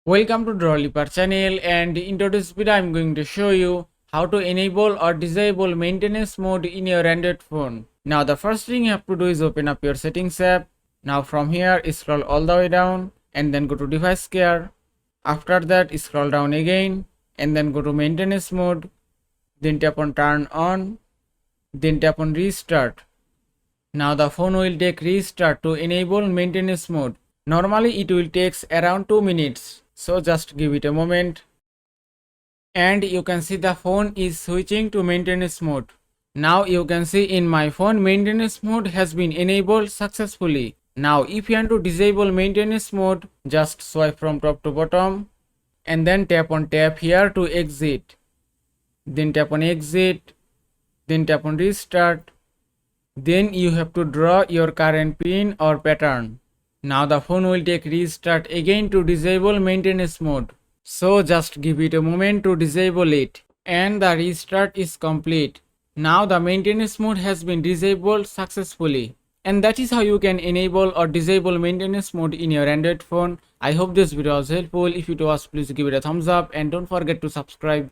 Welcome to Drawliper channel, and in today's video I'm going to show you how to enable or disable maintenance mode in your Android phone. Now the first thing you have to do is open up your settings app. Now from here scroll all the way down and then go to device care. After that scroll down again and then go to maintenance mode. Then tap on turn on. Then tap on restart. Now the phone will take restart to enable maintenance mode. Normally it will take around 2 minutes. So just give it a moment. And you can see the phone is switching to maintenance mode. Now you can see in my phone maintenance mode has been enabled successfully. Now if you want to disable maintenance mode, just swipe from top to bottom and then tap on tap here to exit. Then tap on exit. Then tap on restart. Then you have to draw your current pin or pattern. Now the phone will take restart again to disable maintenance mode. So just give it a moment to disable it. And the restart is complete. Now the maintenance mode has been disabled successfully. And that is how you can enable or disable maintenance mode in your Android phone. I hope this video was helpful. If it was, please give it a thumbs up and don't forget to subscribe.